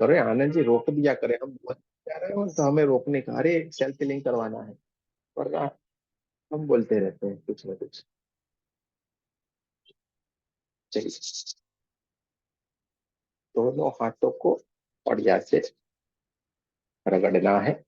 अरे आनंद जी रोक दिया करे, हम बहुत जा रहे हो तो हमें रोकने का, अरे सेल्फ हीलिंग करवाना है, वरना हम बोलते रहते हैं कुछ ना कुछ। चलिए, दोनों हाथों को बढ़िया से रगड़ना है।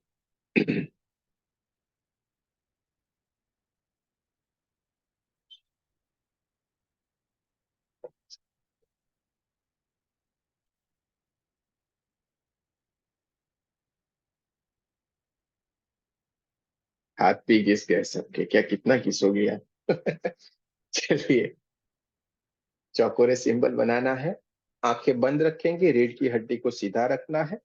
हाथ भी घिस गए सबके, क्या कितना घिसोगे यार। चलिए, चौकोरे सिंबल बनाना है। आंखें बंद रखेंगे, रीढ़ की हड्डी को सीधा रखना है।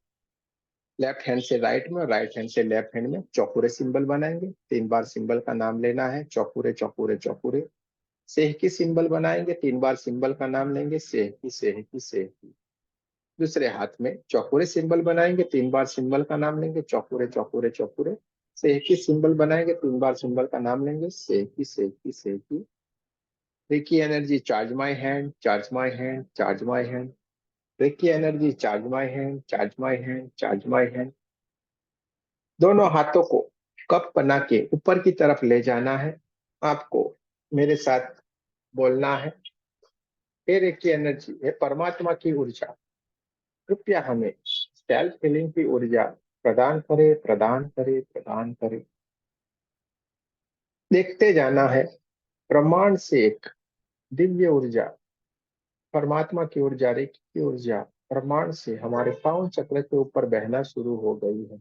लेफ्ट हैंड से राइट में और राइट हैंड से लेफ्ट हैंड में चौकोरे सिंबल बनाएंगे। 3 बार सिंबल का नाम लेना है, चौकोरे चौकोरे चौकोरे। सेहकी सिंबल बनाएंगे, 3 बार सिंबल का नाम लेंगे, सेहकी सेहकी सेहकी। दूसरे हाथ में चौकोरे सिंबल बनाएंगे, 3 बार सिंबल का नाम लेंगे, चौकोरे चौकोरे चौकोरे। सेहकी सिंबल बनाएंगे, 3 बार सिंबल का नाम लेंगे, सेहकी सेहकी सेहकी। Reiki energy, charge my hand, charge my hand, charge my hand. Reiki energy, charge my hand, charge my hand, charge my hand. दोनों हाथों को कप बना के ऊपर की तरफ ले जाना है। आपको मेरे साथ बोलना है, हे रेकी एनर्जी, हे परमात्मा की ऊर्जा, कृपया हमें सेल्फ हीलिंग की ऊर्जा प्रदान करे, प्रदान करे, प्रदान करे। देखते जाना है, ब्रह्मांड से एक दिव्य ऊर्जा, परमात्मा की ऊर्जा, रेकी की ऊर्जा ब्रह्मांड से हमारे पावन चक्र के ऊपर बहना शुरू हो गई है।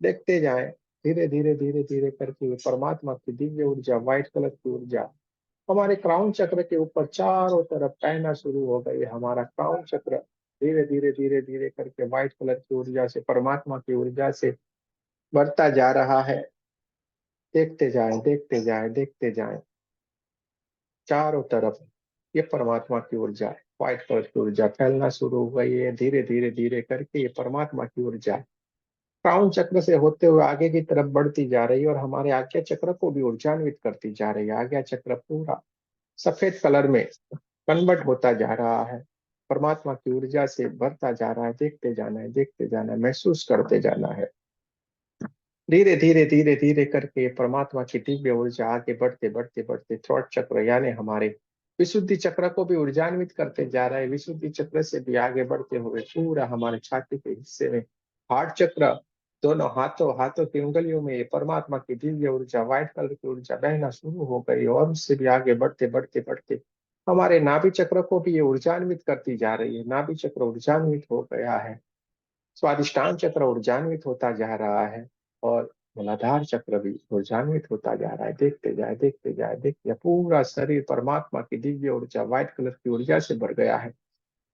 देखते जाएं, धीरे धीरे धीरे धीरे करके ये परमात्मा की दिव्य ऊर्जा, व्हाइट कलर की ऊर्जा हमारे क्राउन चक्र के ऊपर चारों तरफ बहना शुरू हो गई है। हमारा क्राउन चक्र धीरे धीरे धीरे धीरे करके व्हाइट कलर की ऊर्जा से, परमात्मा की ऊर्जा से बढ़ता जा रहा है। देखते जाएं, देखते जाएं, देखते जाएं, चारों तरफ ये परमात्मा की ऊर्जा, व्हाइट कलर की ऊर्जा फैलना शुरू हो गई है। धीरे धीरे धीरे करके ये परमात्मा की ऊर्जा क्राउन चक्र से होते हुए आगे की तरफ बढ़ती जा रही है और हमारे आज्ञा चक्र को भी ऊर्जान्वित करती जा रही है। आज्ञा चक्र पूरा सफेद कलर में कन्वर्ट होता जा रहा है, परमात्मा की ऊर्जा से भरता जा रहा है। देखते जाना है, देखते जाना है, महसूस करते जाना है। धीरे धीरे धीरे धीरे करके परमात्मा की दिव्य ऊर्जा आगे बढ़ते बढ़ते बढ़ते थ्रोट चक्र यानी हमारे विशुद्धि चक्र को भी ऊर्जान्वित करते जा रहा है। विशुद्धि चक्र से भी आगे बढ़ते हुए पूरा हमारे छाती के हिस्से में हार्ट चक्र, दोनों हाथों हाथों की उंगलियों में ये परमात्मा की दिव्य ऊर्जा, व्हाइट कलर की ऊर्जा बहना शुरू हो गई और उससे भी आगे बढ़ते बढ़ते बढ़ते हमारे नाभि चक्र को भी ये ऊर्जान्वित करती जा रही है। नाभि चक्र ऊर्जान्वित हो गया है, स्वादिष्टान चक्र ऊर्जान्वित होता जा रहा है और मूलाधार चक्र भी ऊर्जान्वित होता जा रहा है। देखते जाए, देखते जाए, देखते जाए, पूरा शरीर परमात्मा की दिव्य ऊर्जा, व्हाइट कलर की ऊर्जा से भर गया है।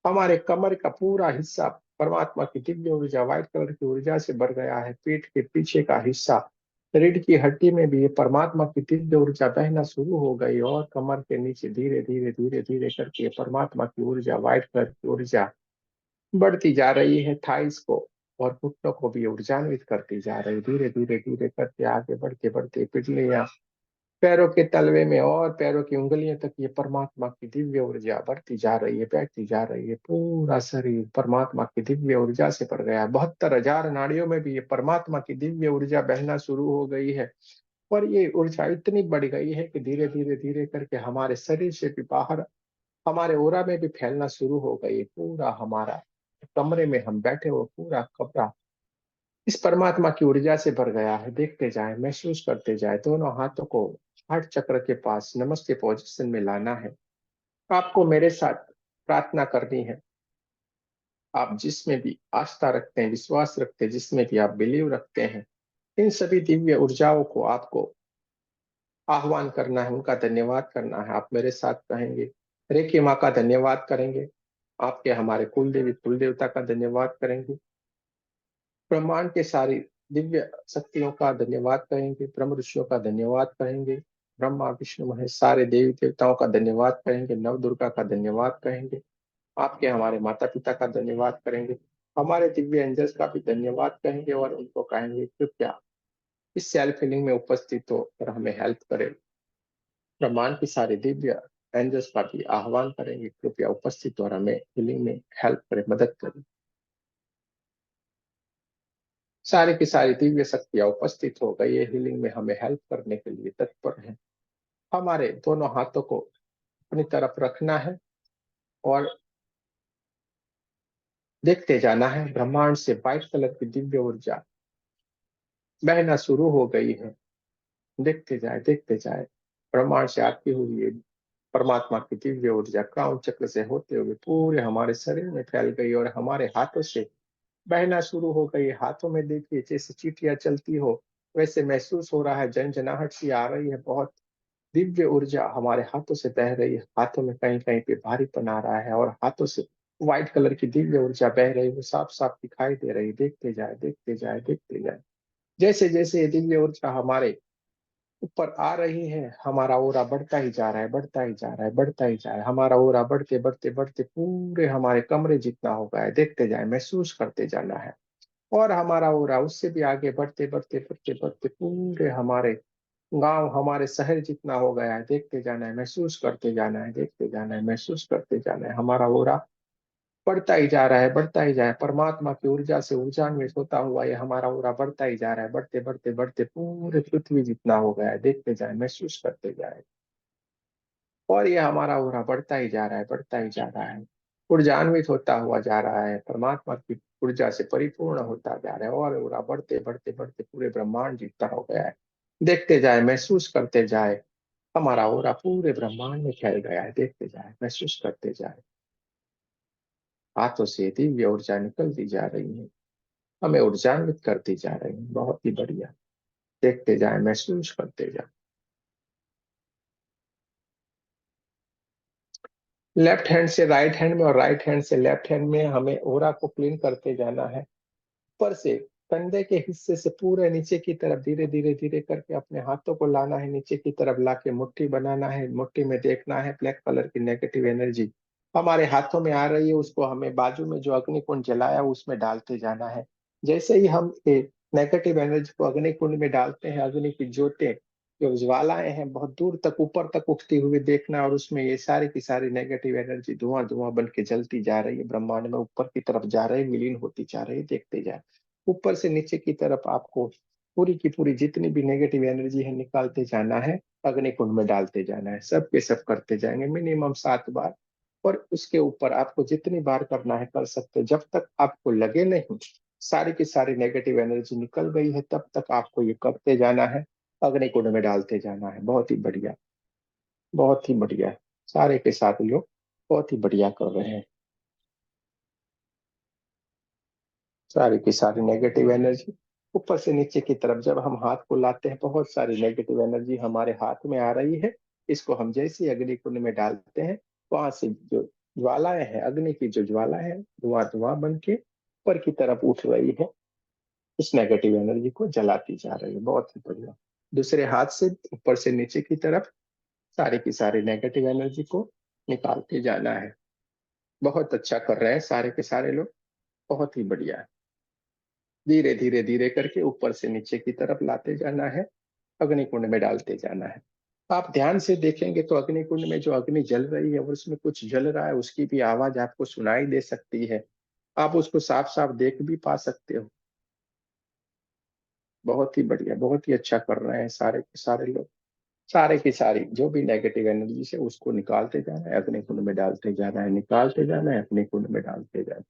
हमारे कमर का पूरा हिस्सा परमात्मा की दिव्य ऊर्जा, व्हाइट कलर की ऊर्जा से भर गया है। पीठ के पीछे का हिस्सा, रीढ़ की हड्डी में भी ये परमात्मा की दिव्य ऊर्जा बहना शुरू हो गई और कमर के नीचे धीरे धीरे धीरे धीरे करके परमात्मा की ऊर्जा, व्हाइट कलर की ऊर्जा बढ़ती जा रही है। थाइस को और घुटनों को भी ऊर्जान्वित करती जा रही है। धीरे धीरे धीरे करके आगे बढ़ते बढ़ते पिटलियां, पैरों के तलवे में और पैरों की उंगलियों तक ये परमात्मा की दिव्य ऊर्जा बढ़ती जा रही है, बैठती जा रही है। पूरा शरीर परमात्मा की दिव्य ऊर्जा से भर गया है। 72,000 नाड़ियों में भी ये परमात्मा की दिव्य ऊर्जा बहना शुरू हो गई है और ये ऊर्जा इतनी बढ़ गई है कि धीरे धीरे धीरे करके हमारे शरीर से भी बाहर हमारे ओरा में भी फैलना शुरू हो गई। पूरा हमारा कमरे में हम बैठे हो पूरा कमरा इस परमात्मा की ऊर्जा से भर गया है। देखते जाएं, महसूस करते जाएं, दोनों हाथों को हार्ट चक्र के पास नमस्ते पोजीशन में लाना है। आपको मेरे साथ प्रार्थना करनी है। आप जिसमें भी आस्था रखते हैं, विश्वास रखते हैं, जिसमें भी आप बिलीव रखते हैं, इन सभी दिव्य ऊर्जाओं को आपको आह्वान करना है, उनका धन्यवाद करना है। आप मेरे साथ कहेंगे, रेखी माँ का धन्यवाद करेंगे, आपके हमारे कुल देवी कुल देवता का धन्यवाद करेंगे, ब्रह्मांड के सारी दिव्य शक्तियों का धन्यवाद करेंगे, ब्रह्म ऋषियों का धन्यवाद करेंगे, ब्रह्मा विष्णु महेश सारे देवी देवताओं का धन्यवाद करेंगे, नव दुर्गा का धन्यवाद करेंगे, आपके हमारे माता पिता का धन्यवाद करेंगे, हमारे दिव्य एंजल्स का भी धन्यवाद कहेंगे और उनको कहेंगे कृपया इस सेल्फ हीलिंग में उपस्थित हो और हमें हेल्प करें। ब्रह्मांड की सारी दिव्य एंजल्स का भी आह्वान करेंगे, कृपया उपस्थित हो और हमें हीलिंग में हेल्प करें, मदद करें। सारी की सारी दिव्य शक्तियां उपस्थित हो गई है, हीलिंग में हमें हेल्प करने के लिए तत्पर है। हमारे दोनों हाथों को अपनी तरफ रखना है और देखते जाना है, ब्रह्मांड से व्हाइट कलर की दिव्य ऊर्जा बहना शुरू हो गई है। देखते जाए, ब्रह्मांड से आती हुई ये परमात्मा की दिव्य ऊर्जा क्राउन चक्र से होते हुए पूरे हमारे शरीर में फैल गई और हमारे हाथों से बहना शुरू हो गई। हाथों में देखिए जैसे चींटियां चलती हो, वैसे महसूस हो रहा है, झंझनाहट सी आ रही है। बहुत दिव्य ऊर्जा हमारे हाथों से बह रही है। हाथों में कहीं कहीं पे भारीपन आ रहा है और हाथों से व्हाइट कलर की दिव्य ऊर्जा बह रही है, वो साफ साफ दिखाई दे रही। देखते जाए, जैसे जैसे ये दिव्य ऊर्जा हमारे ऊपर आ रही है, हमारा ओरा बढ़ता ही जा रहा है, बढ़ता ही जा रहा है। हमारा ओरा बढ़ते बढ़ते बढ़ते पूरे हमारे कमरे जितना हो गया है। देखते जाए, महसूस करते जाना है। और हमारा ओरा उससे भी आगे बढ़ते पूरे हमारे गांव, हमारे शहर जितना हो गया है। देखते जाना है, महसूस करते जाना है, देखते जाना है, महसूस करते जाना है। हमारा ओरा बढ़ता ही जा रहा है, बढ़ता ही जा रहा है। परमात्मा की ऊर्जा से ऊर्जान्वित होता हुआ ये हमारा ओरा बढ़ता ही जा रहा है, बढ़ते पूरे पृथ्वी जितना हो गया है। देखते जाए, महसूस करते जाए। और ये हमारा ओरा बढ़ता ही जा रहा है, बढ़ता ही जा रहा है, ऊर्जान्वित होता हुआ जा रहा है, परमात्मा की ऊर्जा से परिपूर्ण होता जा रहा है। और ओरा बढ़ते पूरे ब्रह्मांड जितना हो गया है। देखते जाए, महसूस करते जाए, हमारा ओरा पूरे ब्रह्मांड में फैल गया है। देखते जाए, महसूस करते जाए, हाथों से दिव्य ऊर्जा निकलती जा रही है, हमें ऊर्जान्वित करती जा रही है। बहुत ही बढ़िया। देखते जाए, महसूस करते जाए। लेफ्ट हैंड से राइट हैंड में और राइट हैंड से लेफ्ट हैंड में हमें ओरा को क्लीन करते जाना है। ऊपर से कंधे के हिस्से से पूरे नीचे की तरफ धीरे करके अपने हाथों को लाना है, नीचे की तरफ लाके मुट्ठी बनाना है। मुट्ठी में देखना है ब्लैक कलर की नेगेटिव एनर्जी हमारे हाथों में आ रही है, उसको हमें बाजू में जो अग्निकुंड जलाया उसमें डालते जाना है। जैसे ही हम नेगेटिव एनर्जी को अग्निकुंड में डालते हैं, अग्नि की ज्योतें जो ज्वालाएं हैं बहुत दूर तक ऊपर तक उठती हुई देखना, और उसमें ये सारी की सारी नेगेटिव एनर्जी धुआं धुआं बन के जलती जा रही है, ब्रह्मांड में ऊपर की तरफ जा रही है, विलीन होती जा रही है। देखते जाए, ऊपर से नीचे की तरफ आपको पूरी की पूरी जितनी भी नेगेटिव एनर्जी है निकालते जाना है, अग्निकुंड में डालते जाना है। सब के सब करते जाएंगे मिनिमम 7 बार। और उसके ऊपर आपको जितनी बार करना है कर सकते हैं, जब तक आपको लगे नहीं सारी की सारी नेगेटिव एनर्जी निकल गई है, तब तक आपको ये करते जाना है, अग्निकुंड में डालते जाना है। बहुत ही बढ़िया, बहुत ही बढ़िया। सारे के साथ लोग बहुत ही बढ़िया कर रहे हैं। सारी की सारी नेगेटिव एनर्जी ऊपर से नीचे की तरफ जब हम हाथ को लाते हैं, बहुत सारी नेगेटिव एनर्जी हमारे हाथ में आ रही है। इसको हम जैसे ही अग्नि कुंड में डालते हैं, वहां से जो ज्वालाएं हैं, अग्नि की जो ज्वाला है, धुआं धुआं बन के ऊपर की तरफ उठ रही है, उस नेगेटिव एनर्जी को जलाती जा रही है। बहुत ही बढ़िया। दूसरे हाथ से ऊपर से नीचे की तरफ सारी की सारी नेगेटिव एनर्जी को निकालते जाना है। बहुत अच्छा कर रहे हैं सारे के सारे लोग, बहुत ही बढ़िया है। धीरे करके ऊपर से नीचे की तरफ लाते जाना है, अग्निकुंड में डालते जाना है। आप ध्यान से देखेंगे तो अग्निकुंड में जो अग्नि जल रही है और उसमें कुछ जल रहा है, उसकी भी आवाज आपको सुनाई दे सकती है। आप उसको साफ साफ देख भी पा सकते हो। बहुत ही बढ़िया, बहुत ही अच्छा कर रहे हैं सारे के सारे लोग। सारे की सारी जो भी नेगेटिव एनर्जी है उसको निकालते जाना है, अग्निकुंड में डालते जाना है, निकालते जाना है, अग्निकुंड में डालते जाना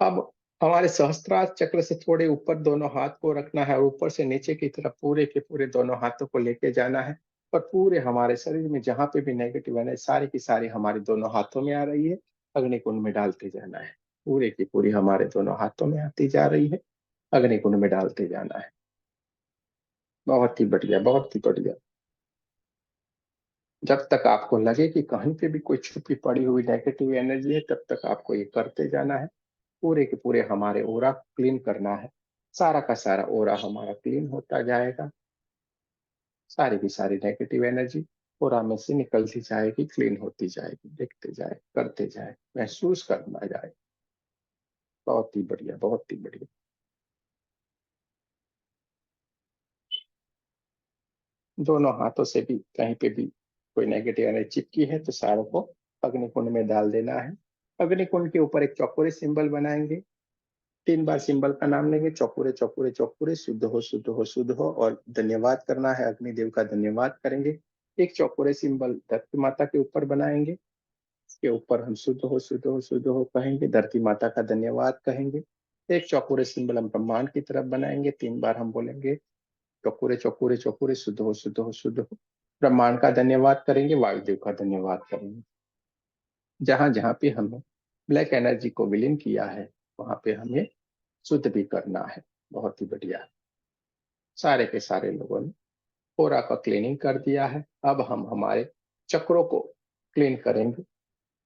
है। अब हमारे सहस्त्रार चक्र से थोड़े ऊपर दोनों हाथ को रखना है और ऊपर से नीचे की तरफ पूरे के पूरे दोनों हाथों को लेके जाना है। और पूरे हमारे शरीर में जहां पे भी नेगेटिव एनर्जी सारी की सारी हमारे दोनों हाथों में आ रही है, अग्निकुंड में डालते जाना है। पूरे की पूरी हमारे दोनों हाथों में आती जा रही है, अग्निकुंड में डालते जाना है। बहुत ही बढ़िया, बहुत ही बढ़िया। जब तक आपको लगे कि कहीं पे भी कोई छुपी पड़ी हुई नेगेटिव एनर्जी है, तब तक आपको ये करते जाना है। पूरे के पूरे हमारे ओरा क्लीन करना है। सारा का सारा ओरा हमारा क्लीन होता जाएगा। सारी की सारी नेगेटिव एनर्जी ओरा में से निकलती जाएगी, क्लीन होती जाएगी। देखते जाए, करते जाए, महसूस करना जाए। बहुत ही बढ़िया, बहुत ही बढ़िया। दोनों हाथों से भी कहीं पे भी कोई नेगेटिव एनर्जी चिपकी है तो सारों को अग्निकुंड में डाल देना है। अग्निकुंड के ऊपर एक चौकोर सिंबल बनाएंगे, 3 बार सिंबल का नाम लेंगे, चौपुरे चौपुरे चौपुरे, शुद्ध हो शुद्ध हो शुद्ध हो, और धन्यवाद करना है, अग्निदेव का धन्यवाद करेंगे। एक चौपुरे सिंबल धरती माता के ऊपर बनाएंगे, इसके ऊपर हम शुद्ध हो शुद्ध हो शुद्ध हो कहेंगे, धरती माता का धन्यवाद कहेंगे। एक चौपुरे सिंबल हम ब्रह्मांड की तरफ बनाएंगे, 3 बार हम बोलेंगे चौपुरे चौपुरे चौपुरे, शुद्ध हो शुद्ध हो शुद्ध हो। ब्रह्मांड का धन्यवाद करेंगे, वायुदेव का धन्यवाद करेंगे। जहां जहां पे हमने ब्लैक एनर्जी को विलीन किया है, वहां पे हमें शुद्ध भी करना है। बहुत ही बढ़िया। सारे के सारे लोगों ने कोरा का क्लीनिंग कर दिया है। अब हम हमारे चक्रों को क्लीन करेंगे।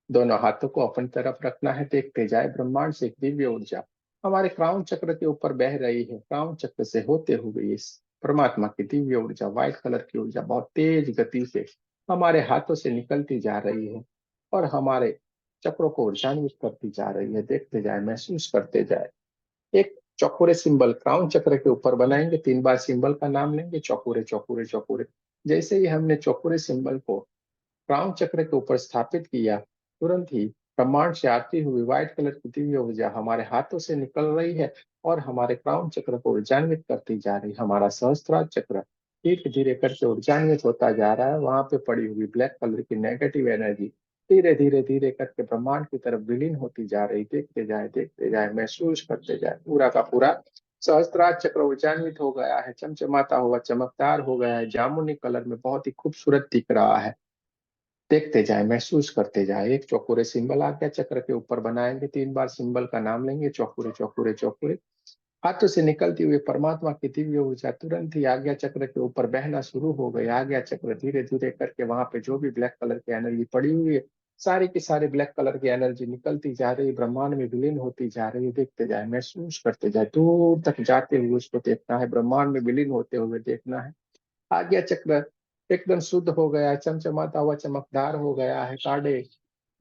दोनों हाथों को अपनी तरफ रखना है, देखते जाए ब्रह्मांड से एक दिव्य ऊर्जा हमारे क्राउन चक्र के ऊपर बह रही है। क्राउन चक्र से होते हुए इस परमात्मा की दिव्य ऊर्जा, व्हाइट कलर की ऊर्जा बहुत तेज गति से हमारे हाथों से निकलती जा रही है और हमारे चक्रों को ऊर्जान्वित करती जा रही है। देखते जाए, महसूस करते जाए। एक चौकोरे सिंबल क्राउन चक्र के ऊपर बनाएंगे, 3 बार सिंबल का नाम लेंगे, चौकोरे चौकोरे चौकोरे। जैसे ही हमने चौकोरे सिंबल को क्राउन चक्र के ऊपर स्थापित किया, तुरंत ही ब्रह्मांड से आती हुई व्हाइट कलर की दिव्य ऊर्जा हमारे हाथों से निकल रही है और हमारे क्राउन चक्र को ऊर्जान्वित करती जा रही है। हमारा सहस्त्रार चक्र धीरे धीरे करके ऊर्जान्वित होता जा रहा है। वहां पे पड़ी हुई ब्लैक कलर की नेगेटिव एनर्जी धीरे धीरे धीरे करके ब्रह्मांड की तरफ विलीन होती जा रही। देखते जाए, महसूस करते जाए। पूरा का पूरा सहस्त्रार चक्र ऊर्जान्वित हो गया है, चमचमाता हुआ, चमकदार हो गया है, जामुनी कलर में बहुत ही खूबसूरत दिख रहा है। देखते जाए, महसूस करते जाए। एक चौकोरे सिंबल आज्ञा चक्र के ऊपर बनाएंगे, 3 बार सिंबल का नाम लेंगे, चौकोरे चौकोरे चौकोरे। हाथों से निकलती हुई परमात्मा की दिव्य ऊर्जा तुरंत ही आज्ञा चक्र के ऊपर बहना शुरू हो गई। आज्ञा चक्र धीरे धीरे करके वहां पे जो भी ब्लैक कलर की एनर्जी पड़ी हुई है, सारी की सारी ब्लैक कलर की एनर्जी निकलती जा रही, ब्रह्मांड में विलीन होती जा रही है। देखते जाए, महसूस करते जाए, दूर तक जाते हुए उसको देखना है, ब्रह्मांड में विलीन होते हुए देखना है। आज्ञा चक्र एकदम शुद्ध हो गया है, चमचमाता हुआ, चमकदार हो गया है, काड़े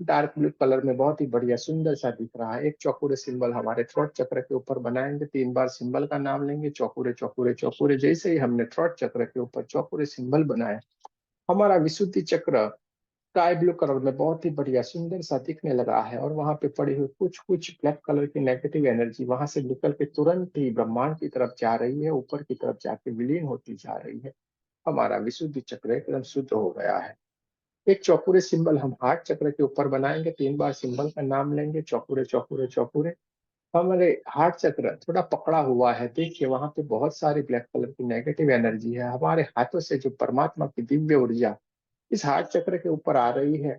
डार्क ब्लू कलर में बहुत ही बढ़िया सुंदर सा दिख रहा है। एक चौकोरे सिंबल हमारे थ्रोट चक्र के ऊपर बनाएंगे, 3 बार सिंबल का नाम लेंगे, चौकोरे चौकोरे चौकोरे। जैसे ही हमने थ्रोट चक्र के ऊपर चौकोरे सिंबल बनाया, हमारा विशुद्धि चक्र स्काई ब्लू कलर में बहुत ही बढ़िया सुंदर सा दिखने लगा है और वहां पे पड़ी हुई कुछ कुछ ब्लैक कलर की नेगेटिव एनर्जी वहां से निकल के तुरंत ही ब्रह्मांड की तरफ जा रही है, ऊपर की तरफ जाके विलीन होती जा रही है। हमारा विशुद्धि चक्र एकदम शुद्ध हो गया है। एक चौपुरे सिंबल हम हार्ट चक्र के ऊपर बनाएंगे, 3 बार सिंबल का नाम लेंगे, चौपुरे चौपुरे चौपुरे। हमारे हार्ट चक्र थोड़ा पकड़ा हुआ है, देखिए वहां पे बहुत सारी ब्लैक कलर की नेगेटिव एनर्जी है। हमारे हाथों से जो परमात्मा की दिव्य ऊर्जा इस हार्ट चक्र के ऊपर आ रही है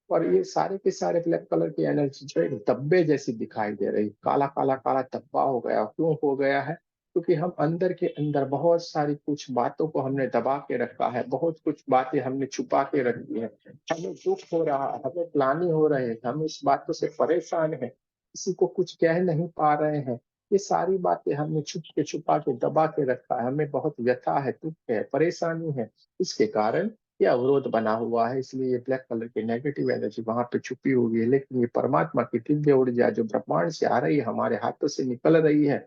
और ये सारे के सारे ब्लैक कलर की एनर्जी जो एक धब्बे जैसी दिखाई दे रही, काला काला काला धब्बा हो गया। क्यों हो गया है? क्योंकि हम अंदर के अंदर बहुत सारी कुछ बातों को हमने दबा के रखा है, बहुत कुछ बातें हमने छुपा के रखी है। हमें दुख हो रहा है, हमें ग्लानि हो रहे हैं, हम इस बातों से परेशान है, किसी को कुछ कह नहीं पा रहे हैं। ये सारी बातें हमने छुप के छुपा के दबा के रखा है। हमें बहुत व्यथा है, दुख है, परेशानी है। इसके कारण ये अवरोध बना हुआ है, इसलिए ये ब्लैक कलर की नेगेटिव एनर्जी वहां पे छुपी हुई है। लेकिन ये परमात्मा की दिव्य ऊर्जा जो ब्रह्मांड से आ रही है, हमारे हाथों से निकल रही है,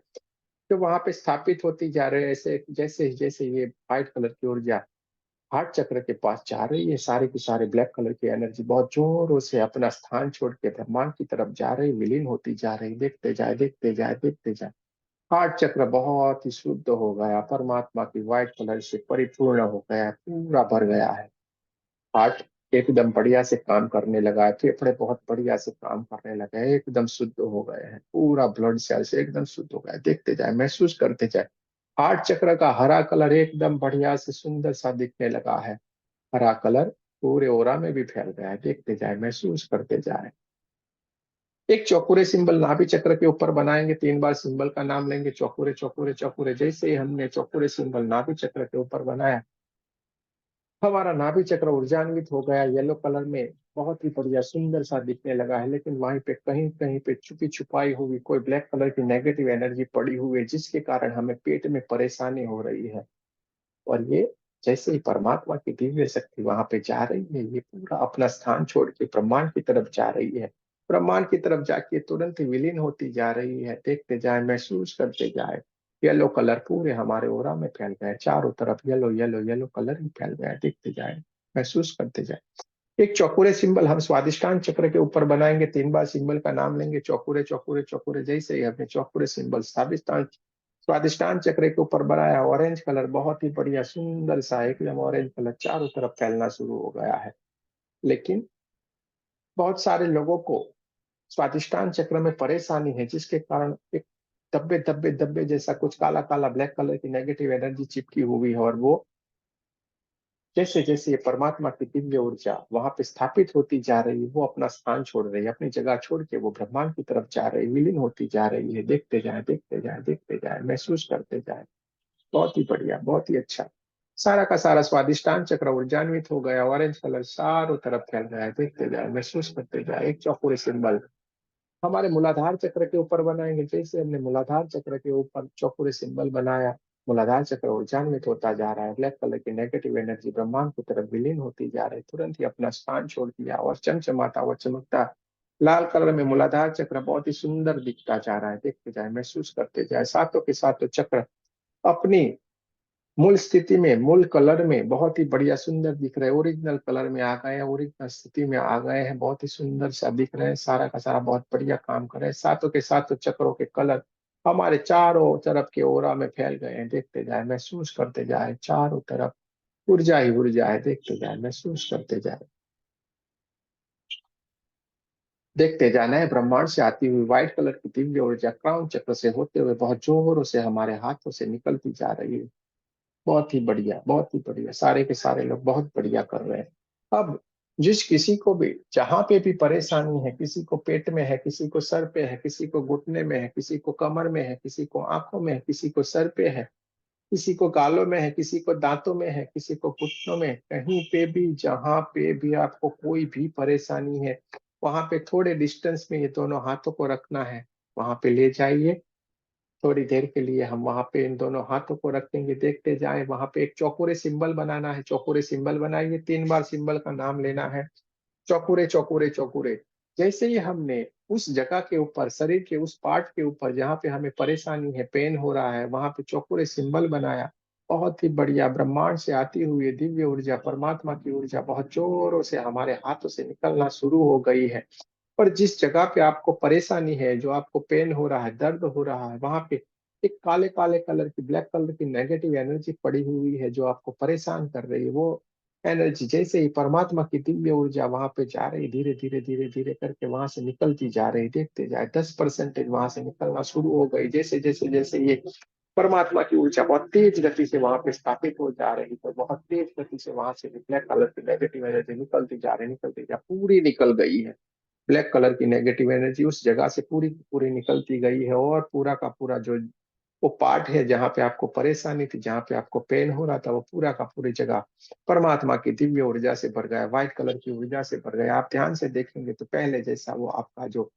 जो वहां पे स्थापित होती जा रही है, ऐसे जैसे जैसे ये व्हाइट कलर की ऊर्जा हार्ट चक्र के पास जा रही है, सारे की सारे ब्लैक कलर की एनर्जी बहुत जोरों से अपना स्थान छोड़ के ब्रह्मांड की तरफ जा रही, विलीन होती जा रही। देखते जाए, देखते जाए, देखते जाए। हार्ट चक्र बहुत ही शुद्ध हो गया, परमात्मा की व्हाइट कलर से परिपूर्ण हो गया, पूरा भर गया है। हार्ट एकदम बढ़िया से काम करने लगा है, फेफड़े बहुत बढ़िया से काम करने लगे हैं, एकदम शुद्ध हो गए हैं, पूरा ब्लड सेल से एकदम शुद्ध हो गया है। देखते जाए, महसूस करते जाए। हार्ट चक्र का हरा कलर एकदम बढ़िया से सुंदर सा दिखने लगा है। हरा कलर पूरे ओरा में भी फैल गया है। देखते जाए, महसूस करते जाए। एक चौकुरे सिंबल नाभि चक्र के ऊपर बनाएंगे, 3 बार सिंबल का नाम लेंगे, चौकुरे चौकुरे चौकुरे। जैसे ही हमने चौकुरे सिंबल नाभि चक्र के ऊपर बनाया, हमारा नाभि चक्र ऊर्जान्वित हो गया, येलो कलर में बहुत ही बढ़िया सुंदर सा दिखने लगा है। लेकिन वहीं पे कहीं कहीं पे छुपी छुपाई हुई कोई ब्लैक कलर की नेगेटिव एनर्जी पड़ी हुई है, जिसके कारण हमें पेट में परेशानी हो रही है। और ये जैसे ही परमात्मा की दिव्य शक्ति वहां पे जा रही है, ये पूरा अपना स्थान छोड़ के ब्रह्मांड की तरफ जा रही है। ब्रह्मांड की तरफ जाके तुरंत ही विलीन होती जा रही है। देखते जाए, महसूस करते जाए। येलो कलर पूरे हमारे ओरा में फैल गया है, चारों तरफ येलो येलो येलो कलर ही फैल गया है। देखते जाए, महसूस करते जाए। एक चौकोरे सिंबल हम स्वादिष्टान चक्र के ऊपर बनाएंगे, 3 बार सिंबल का नाम लेंगे, चौकोरे चौकोरे चौकोरे। जैसे ही हमने चौकोरे सिंबल स्वादिष्टान स्वादिष्टान चक्र के ऊपर बनाया, ऑरेंज कलर बहुत ही बढ़िया सुंदर सा एकदम ऑरेंज कलर चारों तरफ फैलना शुरू हो गया है। लेकिन बहुत सारे लोगों को स्वादिष्टान चक्र में परेशानी है, जिसके कारण एक धब्बे धब्बे धब्बे जैसा कुछ काला काला ब्लैक कलर की नेगेटिव एनर्जी चिपकी हुई है। और वो जैसे जैसे ये परमात्मा की दिव्य ऊर्जा वहां पे स्थापित होती जा रही है, वो अपना स्थान छोड़ रही है, अपनी जगह छोड़ के वो ब्रह्मांड की तरफ जा रही है, विलीन होती जा रही है। देखते जाए, देखते जाए, देखते जाए, महसूस करते जाए। बहुत ही बढ़िया, बहुत ही अच्छा। सारा का सारा स्वादिष्टान चक्र ऊर्जान्वित हो गया, ऑरेंज कलर चारों तरफ फैल गया है। देखते जाए, महसूस करते जाए। एक चौकोर सिंबल हमारे मूलाधार चक्र के ऊपर बनाएंगे। जैसे हमने मूलाधार चक्र के ऊपर चौकोरे सिंबल बनाया, मूलाधार चक्र ऊर्जान्वित होता जा रहा है, ब्लैक कलर की नेगेटिव एनर्जी ब्रह्मांड की तरफ विलीन होती जा रही है। तुरंत ही अपना स्थान छोड़ दिया और चमचमाता हुआ चमकता लाल कलर में मूलाधार चक्र बहुत ही सुंदर दिखता जा रहा है। देखते जाए, महसूस करते जाए। सातों के सातों चक्र अपनी मूल स्थिति में, मूल कलर में बहुत ही बढ़िया सुंदर दिख रहे हैं, ओरिजिनल कलर में आ गए हैं, ओरिजिनल स्थिति में आ गए हैं, बहुत ही सुंदर सा दिख रहे हैं। सारा का सारा बहुत बढ़िया काम कर रहे हैं। सातों के सातों चक्रों के कलर हमारे चारों तरफ के ओरा में फैल गए हैं। देखते जाए, महसूस करते जाए। चारों तरफ ऊर्जा ही ऊर्जा है। देखते जाए, महसूस करते जाए। देखते जाना है, ब्रह्मांड से आती हुई व्हाइट कलर की दिव्य ऊर्जा क्राउन चक्र से होते हुए बहुत जोरों से हमारे हाथों से निकलती जा रही है। बहुत ही बढ़िया, बहुत ही बढ़िया। सारे के सारे लोग बहुत बढ़िया कर रहे हैं। अब जिस किसी को भी जहां पे भी परेशानी है, किसी को पेट में है, किसी को सर पे है, किसी को घुटने में है, किसी को कमर में है, किसी को आंखों में है, किसी को सर पे है, किसी को गालों में है, किसी को दांतों में है, किसी को घुटनों में, कहीं पे भी जहां पे भी आपको कोई भी परेशानी है, वहां पे थोड़े डिस्टेंस में ये दोनों हाथों को रखना है। वहां पे ले जाइए। थोड़ी देर के लिए हम वहां पे इन दोनों हाथों को रखेंगे। देखते जाएं, वहां पे एक चौकोरे सिंबल बनाना है। चौकोरे सिंबल बनाइए, 3 बार सिंबल का नाम लेना है। चौकुरे चौकुरे चौकुरे। जैसे ही हमने उस जगह के ऊपर, शरीर के उस पार्ट के ऊपर जहाँ पे हमें परेशानी है, पेन हो रहा है, वहां पे चौकुरे सिंबल बनाया, बहुत ही बढ़िया ब्रह्मांड से आती हुई दिव्य ऊर्जा, परमात्मा की ऊर्जा बहुत जोरों से हमारे हाथों से निकलना शुरू हो गई है। और जिस जगह पे आपको परेशानी है, जो आपको पेन हो रहा है, दर्द हो रहा है, वहां पे एक काले काले कलर की, ब्लैक कलर की नेगेटिव एनर्जी पड़ी हुई है, जो आपको परेशान कर रही है। वो एनर्जी जैसे ही परमात्मा की दिव्य ऊर्जा वहां पे जा रही, धीरे धीरे धीरे धीरे करके वहां से निकलती जा रही। देखते जाए, 10% वहां से निकलना शुरू हो गई। जैसे जैसे जैसे ये परमात्मा की ऊर्जा बहुत तेज गति से वहां पे स्थापित हो जा रही, तो बहुत तेज गति से वहां से ब्लैक कलर की नेगेटिव एनर्जी निकलती जा रही, निकलती जा पूरी निकल गई है। ब्लैक कलर की नेगेटिव एनर्जी उस जगह से पूरी की पूरी निकलती गई है। और पूरा का पूरा जो वो पार्ट है जहाँ पे आपको परेशानी थी, जहाँ पे आपको पेन हो रहा था, वो पूरा का पूरी जगह परमात्मा की दिव्य ऊर्जा से भर गया, व्हाइट कलर की ऊर्जा से भर गया। आप ध्यान से देखेंगे तो पहले जैसा वो आपका जो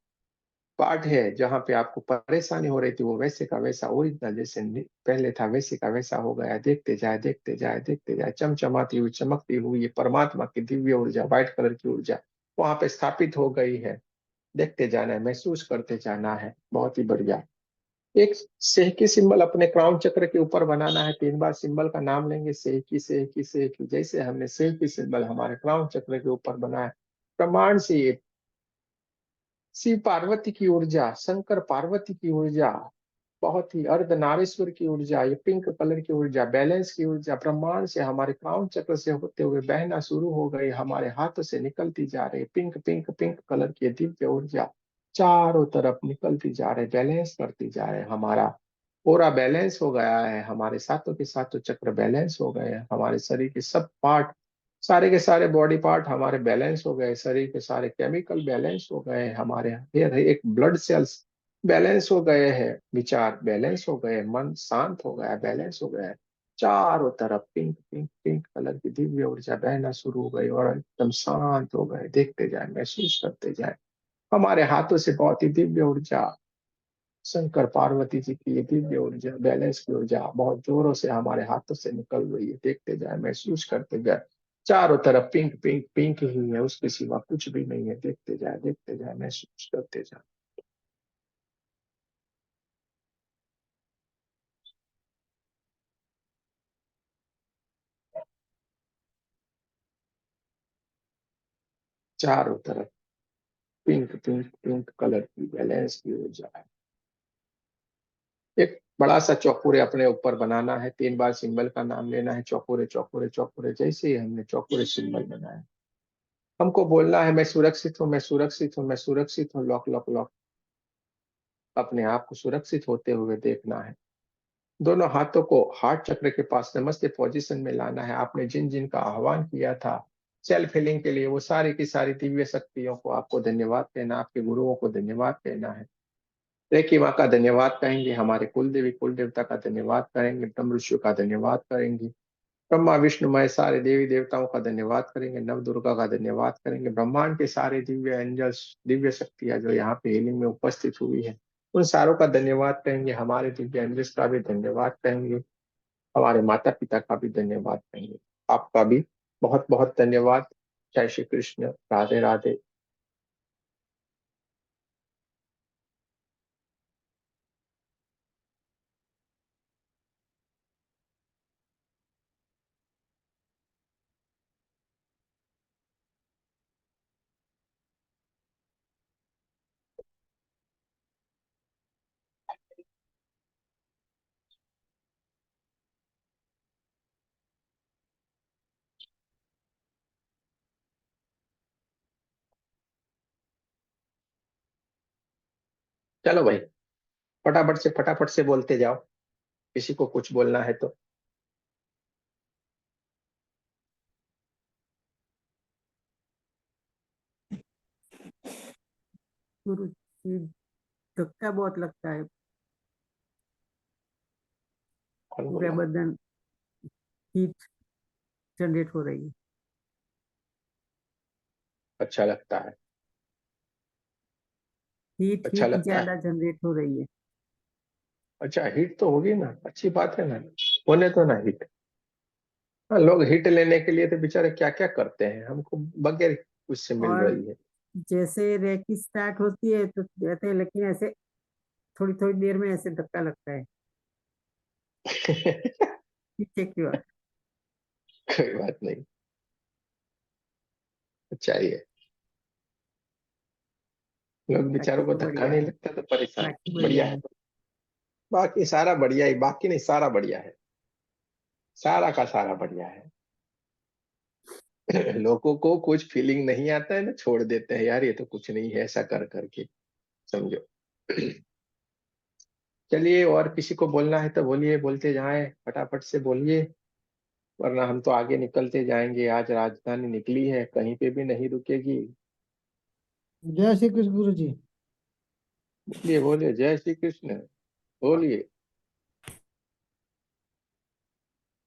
पार्ट है जहाँ पे आपको परेशानी हो रही थी, वो वैसे का वैसा ओरिजिनल जैसे पहले था वैसे का वैसा हो गया। देखते जाए, देखते जाए, देखते जाए। चमचमाती हुई, चमकती हुई ये परमात्मा की दिव्य ऊर्जा, व्हाइट कलर की ऊर्जा वहां पे स्थापित हो गई है। देखते जाना है, महसूस करते जाना है। बहुत ही बढ़िया। एक सेहकी सिंबल अपने क्राउन चक्र के ऊपर बनाना है। 3 बार सिंबल का नाम लेंगे, सेहकी सेहकी सेहकी। जैसे हमने सेहकी सिंबल हमारे क्राउन चक्र के ऊपर बनाया, प्रमाण से ये शिव पार्वती की ऊर्जा, शंकर पार्वती की ऊर्जा, बहुत ही अर्धनारीश्वर की ऊर्जा, ये पिंक कलर की ऊर्जा, बैलेंस की ऊर्जा ब्रह्मांड से हमारे क्राउन चक्र से होते हुए बहना शुरू हो गई, हमारे हाथों से निकलती जा रही। पिंक पिंक पिंक कलर की दिव्य ऊर्जा चारों तरफ निकलती जा रही, बैलेंस करती जा रही। हमारा पूरा बैलेंस हो गया है, हमारे सातों के सातों चक्र बैलेंस हो गए हैं, हमारे शरीर के सब पार्ट, सारे के सारे बॉडी पार्ट हमारे बैलेंस हो गए, शरीर के सारे केमिकल बैलेंस हो गए, हमारे हर एक ब्लड सेल्स बैलेंस हो गए हैं, विचार बैलेंस हो गए, मन शांत हो गया, बैलेंस हो गया है। चारों तरफ पिंक पिंक पिंक कलर की दिव्य ऊर्जा बहना शुरू हो गई और एकदम शांत हो गए। देखते जाए, महसूस करते जाए। हमारे हाथों से बहुत ही दिव्य ऊर्जा, शंकर पार्वती जी की ये दिव्य ऊर्जा, बैलेंस की ऊर्जा बहुत जोरों से हमारे हाथों से निकल रही है। देखते जाए, महसूस करते जाए। चारों तरफ पिंक पिंक पिंक ही है, उसके सिवा कुछ भी नहीं है। देखते जाए, देखते जाए, महसूस करते जाए। चारों तरफ पिंक पिंक पिंक कलर की बैलेंस की ऊर्जा है। एक बड़ा सा चौकोरे अपने ऊपर बनाना है, 3 बार सिंबल का नाम लेना है, चौकोरे चौकोरे चौकोरे। जैसे ही हमने चौकोरे सिंबल बनाया, हमको बोलना है मैं सुरक्षित हूँ, मैं सुरक्षित हूँ, मैं सुरक्षित हूँ। Lock lock lock. अपने आप को सुरक्षित होते हुए देखना है। दोनों हाथों को हार्ट चक्र के पास नमस्ते पोजीशन में लाना है। आपने जिन जिन का आह्वान किया था सेल्फ हीलिंग के लिए, वो सारी की सारी दिव्य शक्तियों को आपको धन्यवाद कहना, आपके गुरुओं को धन्यवाद कहना है। रेखी माँ का धन्यवाद कहेंगे, हमारे कुल देवी कुल देवता का धन्यवाद करेंगे, ब्रह्म ऋषियों का धन्यवाद करेंगे, ब्रह्मा विष्णु मय सारे देवी देवताओं का धन्यवाद करेंगे, नव दुर्गा का धन्यवाद करेंगे, ब्रह्मांड के सारे दिव्य एंजल्स दिव्य शक्तियां जो यहाँ पे हीलिंग में उपस्थित हुई है उन सारों का धन्यवाद कहेंगे, हमारे दिव्य एंजल्स का भी धन्यवाद कहेंगे, हमारे माता पिता का भी धन्यवाद कहेंगे। आपका भी बहुत बहुत धन्यवाद। जय श्री कृष्ण, राधे राधे। चलो भाई, फटाफट से बोलते जाओ, किसी को कुछ बोलना है तो। गुरु जी, धक्का बहुत लगता है, कौन पूरा बोला? बदन हीट जनरेट हो रही है। अच्छा लगता है? हीट अच्छा हीट लगता ज्यादा है? जनरेट हो रही है। अच्छा, हिट तो होगी ना, अच्छी बात है ना, होने तो ना हिट। हाँ, लोग हिट लेने के लिए तो बेचारे क्या क्या करते हैं, हमको बगैर कुछ से मिल और रही है। जैसे रेकी स्टार्ट होती है तो कहते हैं, लेकिन ऐसे थोड़ी थोड़ी देर में ऐसे धक्का लगता है पीछे की ओर। कोई बात नहीं, अच्छा ही है। लोग बेचारों बाकी को तो धक्का बढ़िया नहीं है। लगता तो परेशान। बाकी बढ़िया बढ़िया है। है। बाकी सारा बढ़िया ही, बाकी नहीं सारा बढ़िया है, सारा का सारा बढ़िया है। लोगों को कुछ फीलिंग नहीं आता है ना, छोड़ देते हैं यार, ये तो कुछ नहीं है, ऐसा कर करके, समझो। चलिए, और किसी को बोलना है तो बोलिए, बोलते जाएं, फटाफट से बोलिए, वरना हम तो आगे निकलते जाएंगे। आज राजधानी निकली है, कहीं पे भी नहीं रुकेगी। जय श्री कृष्ण गुरु जी। बोलिए बोलिए, जय श्री कृष्ण, बोलिए।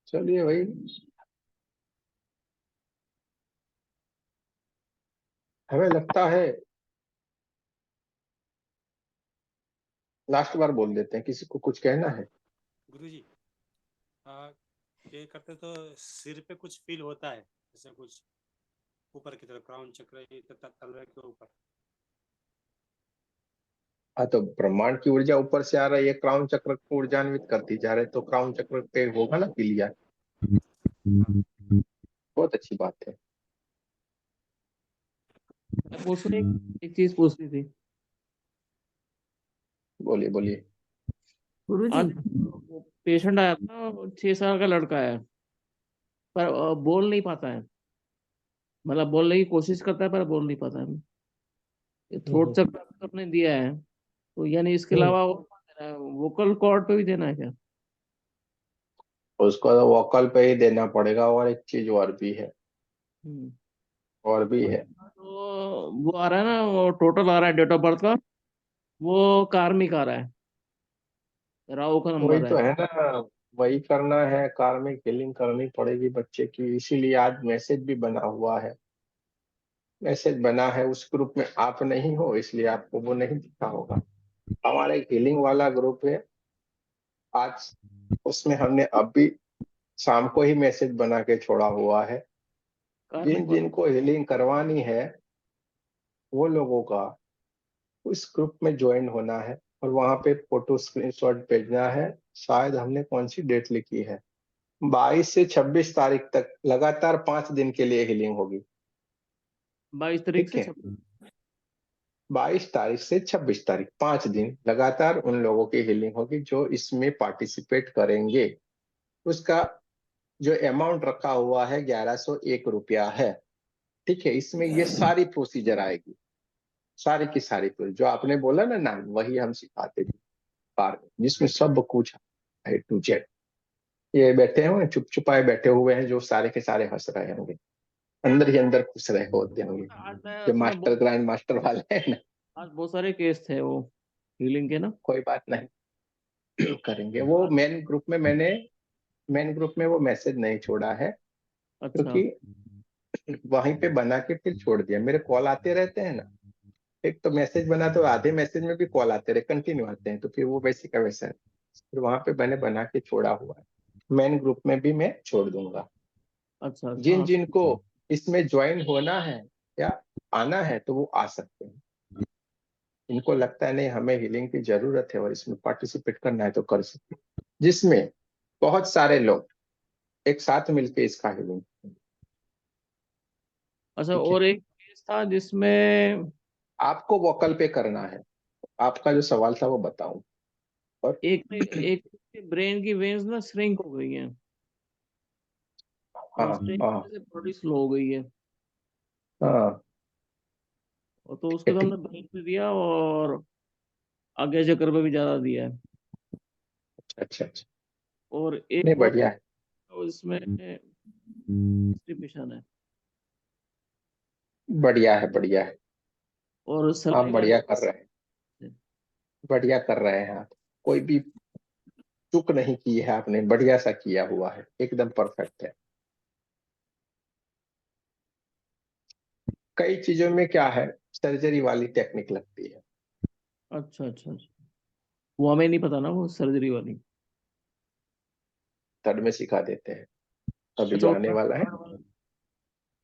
चलिए भाई, हमें लगता है लास्ट बार बोल देते हैं, किसी को कुछ कहना है? गुरुजी, ये करते तो सिर पे कुछ फील होता है, जैसे कुछ ऊपर की तरफ क्राउन चक्र तलवे के ऊपर। हाँ, तो ब्रह्मांड की ऊर्जा ऊपर से आ रही है, क्राउन चक्र को ऊर्जान्वित करती जा रहे, तो क्राउन चक्र पे होगा ना क्लियर। हाँ। बहुत अच्छी बात है। मैं पूछ रही एक चीज पूछनी थी। बोलिए बोलिए। गुरु जी, आज पेशेंट आया था, 6 साल का लड़का है, पर बोल नहीं पाता है। मतलब बोलने की कोशिश करता है पर बोल नहीं पाता है। थ्रोट हम्म, चक्कर तो आपने दिया है, तो यानी इसके हम्म। अलावा और क्या देना है? वोकल कॉर्ड पे भी देना है क्या? उसको तो वोकल पे ही देना पड़ेगा, और एक चीज और भी है, हम्म। और भी है। तो वो आ रहा है ना, वो टोटल आ रहा है डेट ऑफ बर्थ का, वो कार्मिक आ रहा है, राहु का वही नंबर तो है। है ना, वही करना है, कार्मिक हीलिंग करनी पड़ेगी बच्चे की, इसीलिए आज मैसेज भी बना हुआ है। मैसेज बना है, उस ग्रुप में आप नहीं हो इसलिए आपको वो नहीं दिखा होगा। हमारा एक हीलिंग वाला ग्रुप है आज, उसमें हमने अभी शाम को ही मैसेज बना के छोड़ा हुआ है। जिन कार्मिक वाला। जिनको हीलिंग करवानी है वो लोगों का उस ग्रुप में ज्वाइन होना है, और वहां पे फोटो स्क्रीनशॉट भेजना है। शायद हमने कौन सी डेट लिखी है, 22 से 26 तारीख तक लगातार 5 दिन के लिए हीलिंग होगी। 22 तारीख ठीक से है, 26। 22 तारीख से 26 तारीख 5 दिन लगातार उन लोगों की हीलिंग होगी जो इसमें पार्टिसिपेट करेंगे। उसका जो अमाउंट रखा हुआ है 1101 रुपया है। ठीक है, इसमें ये सारी प्रोसीजर आएगी, सारी की सारी जो आपने बोला ना नाम, वही हम सिखाते थे पार में, जिसमें सब कुछ है टू जेड। ये बैठे हुए चुप चुपाए बैठे हुए हैं जो सारे के सारे हंस रहे होंगे, अंदर ही अंदर खुश रहे होते होंगे, आज मैं जो उसमें मास्टर ग्रैंड मास्टर वाले हैं ना। आज बहुत सारे केस थे वो हीलिंग के ना। कोई बात नहीं, करेंगे वो। मेन ग्रुप में वो मैसेज नहीं छोड़ा है, अच्छा। क्योंकि वहीं पे बना के फिर छोड़ दिया। मेरे कॉल आते रहते हैं ना, एक तो मैसेज बना तो आधे मैसेज में भी कॉल आते रहे, कंटिन्यू आते हैं, तो फिर वो वैसे का वैसा है। फिर वहां पे मैंने बना के छोड़ा हुआ है, मेन ग्रुप में भी मैं छोड़ दूंगा। अच्छा अच्छा। जिन हाँ, जिनको इसमें ज्वाइन होना है या आना है तो वो आ सकते हैं। इनको लगता है नहीं हमें हीलिंग की जरूरत है और इसमें पार्टिसिपेट करना है तो कर सकते हैं, जिसमें बहुत सारे लोग एक साथ मिलके इसका हीलिंग। अच्छा। ठीक है, और एक केस था जिसमें आपको वोकल पे करना है। आपका जो सवाल था वो बताऊं। और एक ब्रेन की वेन्स ना श्रिंक हो गई हैं, हाँ और श्रिंक हाँ से बॉडी स्लो हो गई है। हाँ, और तो ठीक उसको है तो ठीक। हमने ब्रेन पे दिया और आगे चक्कर पे भी ज्यादा दिया है। अच्छा अच्छा, और एक नहीं और बढ़िया है, तो इसमें डिस्ट्रीब्यूशन है बढ़िया है, बढ़िया है। और आप सलाइवा। बढ़िया कर रहे हैं, बढ़िया कर रहे हैं आप। कोई भी चूक नहीं की है आपने, बढ़िया सा किया हुआ है, एकदम परफेक्ट है। कई चीजों में क्या है, सर्जरी वाली टेक्निक लगती है। अच्छा अच्छा अच्छा। वो हमें नहीं पता ना, वो सर्जरी वाली। थर्ड में सिखा देते हैं, अभी अच्छा जो वो आने वाला है। third वाला।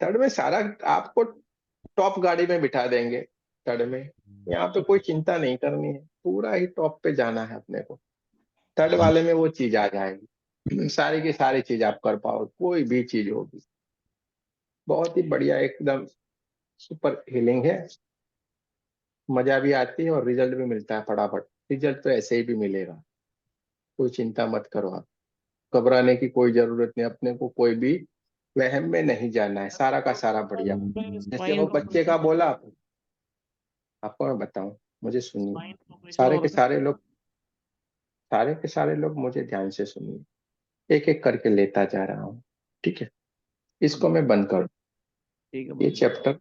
थर्ड में सारा आपको टॉप गाड़ी में बिठा देंगे। थर्ड में यहाँ पे कोई चिंता नहीं करनी है, पूरा ही टॉप पे जाना है अपने को। थर्ड वाले में वो चीज आ जाएगी, सारी की सारी चीज आप कर पाओ, कोई भी चीज होगी। बहुत ही बढ़िया, एकदम सुपर हीलिंग है। मजा भी आती है और रिजल्ट भी मिलता है फटाफट। रिजल्ट तो ऐसे ही भी मिलेगा, कोई चिंता मत करो आप। घबराने की कोई जरूरत नहीं, अपने को कोई भी वहम में नहीं जाना है, सारा का सारा बढ़िया। जैसे स्पाइन वो का बच्चे का ऑपरेशन। बोला, आपको मैं बताऊं, मुझे सुनिए। स्पाइन का ऑपरेशन सारे हो के रखा है। सारे लोग, सारे के सारे लोग मुझे ध्यान से सुनिए, एक एक करके लेता जा रहा हूँ। ठीक है, इसको मैं बंद कर, ठीक है ये बंद। चैप्टर